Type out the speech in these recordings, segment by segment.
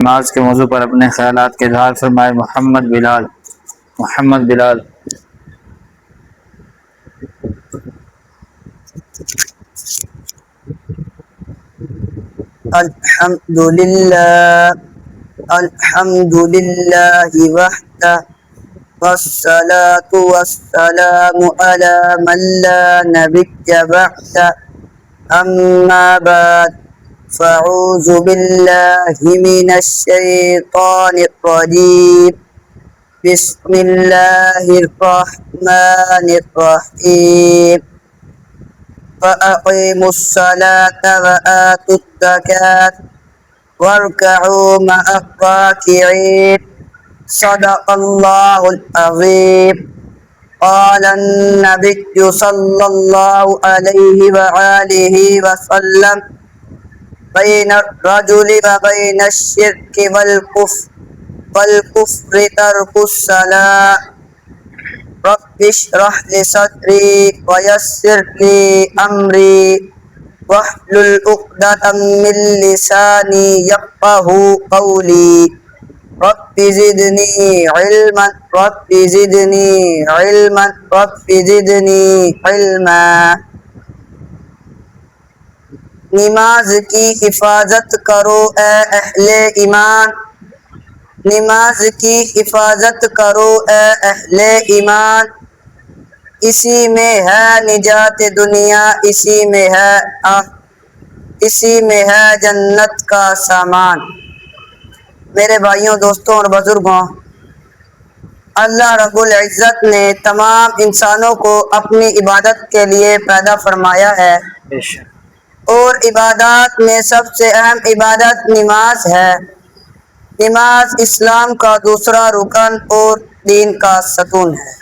نماز کے موضوع پر اپنے خیالات کے اظہار فرمائے محمد بلال الحمدللہ وحدہ والصلاة والسلام على من لا نبی بعدہ اما بعد فاعوذ باللہ من الشیطان الرجیم بسم اللہ الرحمن الرحیم فأقیموا الصلاة وآتوا الزکاة واركعوا مع الراكعين صدق الله العظيم. قال النبي صلى الله عليه وآله وسلم بين الرجل وبين الشرك والكفر ترك الصلاة. رب اشرح لي صدري ويسر لي أمري واحلل عقدة من لساني يفقهوا قولي. رب زدني علما رب زدني علما رب زدني علما. نماز کی حفاظت کرو اے اہل ایمان، نماز کی حفاظت کرو اے اہل ایمان، اسی میں ہے نجات دنیا، اسی میں ہے جنت کا سامان. میرے بھائیوں، دوستوں اور بزرگوں، اللہ رب العزت نے تمام انسانوں کو اپنی عبادت کے لیے پیدا فرمایا ہے، اور عبادات میں سب سے اہم عبادت نماز ہے. نماز اسلام کا دوسرا رکن اور دین کا ستون ہے،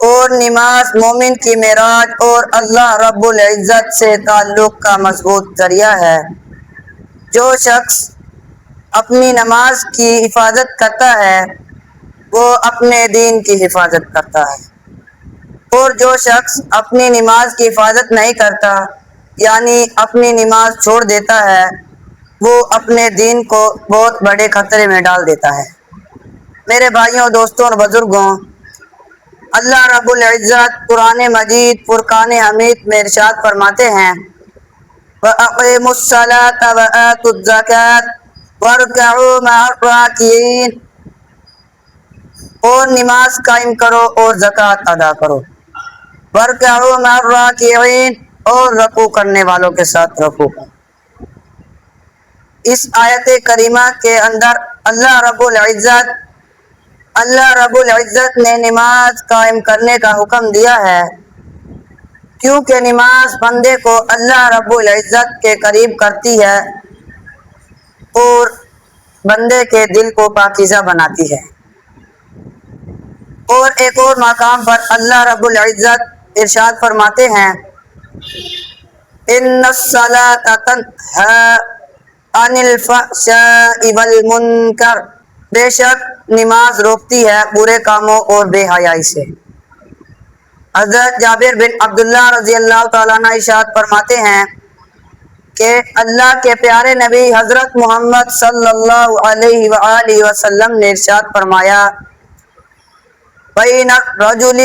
اور نماز مومن کی معراج اور اللہ رب العزت سے تعلق کا مضبوط ذریعہ ہے. جو شخص اپنی نماز کی حفاظت کرتا ہے وہ اپنے دین کی حفاظت کرتا ہے، اور جو شخص اپنی نماز کی حفاظت نہیں کرتا یعنی اپنی نماز چھوڑ دیتا ہے وہ اپنے دین کو بہت بڑے خطرے میں ڈال دیتا ہے. میرے بھائیوں، دوستوں اور بزرگوں، اللہ رب العزت قرآن مجید فرقان حمید میں ارشاد فرماتے ہیں وَأَقِيمُوا الصَّلَاةَ وَآتُوا الزَّكَاةَ وَارْكَعُوا مَعَ الرَّاكِعِينَ. اور نماز قائم کرو اور زکوٰۃ ادا کرو. وَارْكَعُوا مَعَ الرَّاكِعِينَ، اور رکوع کرنے والوں کے ساتھ رکوع کرو. اس آیت کریمہ کے اندر اللہ رب العزت نے نماز قائم کرنے کا حکم دیا ہے، کیونکہ نماز بندے کو اللہ رب العزت کے قریب کرتی ہے اور بندے کے دل کو پاکیزہ بناتی ہے. اور ایک اور مقام پر اللہ رب العزت ارشاد فرماتے ہیں ان الصلاۃ تنہی عن الفحشاء والمنکر، بے شک نماز روکتی ہے برے کاموں اور بے حیائی سے. حضرت جابر بن عبداللہ رضی اللہ تعالیٰ عنہ ارشاد فرماتے ہیں کہ اللہ کے پیارے نبی حضرت محمد صلی اللہ علیہ وآلہ وسلم نے ارشاد فرمایا بین الرجل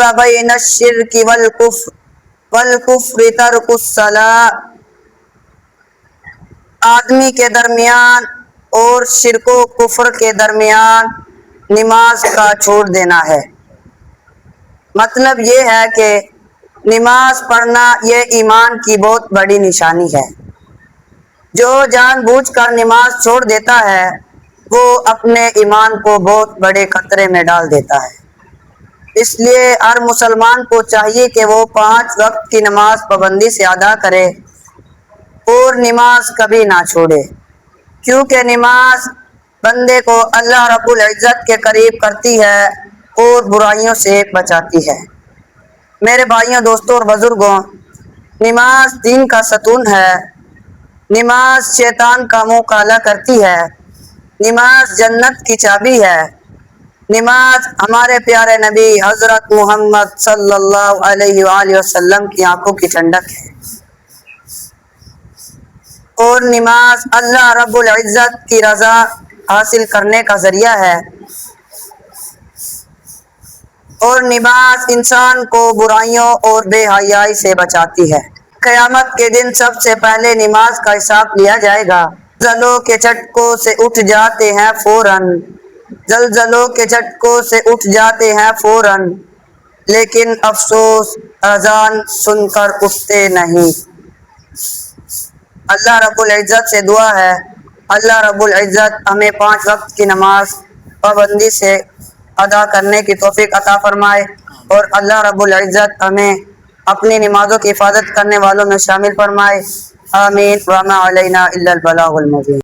وبین الشرک والکفر ترک الصلاۃ. آدمی کے درمیان اور شرک و کفر کے درمیان نماز کا چھوڑ دینا ہے. مطلب یہ ہے کہ نماز پڑھنا یہ ایمان کی بہت بڑی نشانی ہے. جو جان بوجھ کر نماز چھوڑ دیتا ہے وہ اپنے ایمان کو بہت بڑے خطرے میں ڈال دیتا ہے. اس لیے ہر مسلمان کو چاہیے کہ وہ 5 وقت کی نماز پابندی سے ادا کرے اور نماز کبھی نہ چھوڑے، کیونکہ نماز بندے کو اللہ رب العزت کے قریب کرتی ہے اور برائیوں سے بچاتی ہے. میرے بھائیوں، دوستوں اور بزرگوں، نماز دین کا ستون ہے. نماز شیطان کا منہ کالا کرتی ہے. نماز جنت کی چابی ہے. نماز ہمارے پیارے نبی حضرت محمد صلی اللہ علیہ وآلہ وسلم کی آنکھوں کی ٹھنڈک ہے. اور نماز اللہ رب العزت کی رضا حاصل کرنے کا ذریعہ ہے، اور نماز انسان کو برائیوں اور بے حیائی سے بچاتی ہے۔ قیامت کے دن سب سے پہلے نماز کا حساب لیا جائے گا۔ زلزلوں کے جھٹکوں سے اٹھ جاتے ہیں فوراً، زلزلوں کے جھٹکوں سے اٹھ جاتے ہیں فوراً، لیکن افسوس اذان سن کر اٹھتے نہیں۔ اللہ رب العزت سے دعا ہے، اللہ رب العزت ہمیں 5 وقت کی نماز پابندی سے ادا کرنے کی توفیق عطا فرمائے، اور اللہ رب العزت ہمیں اپنی نمازوں کی حفاظت کرنے والوں میں شامل فرمائے۔ آمین۔ وما علینا الا البلاغ المبین۔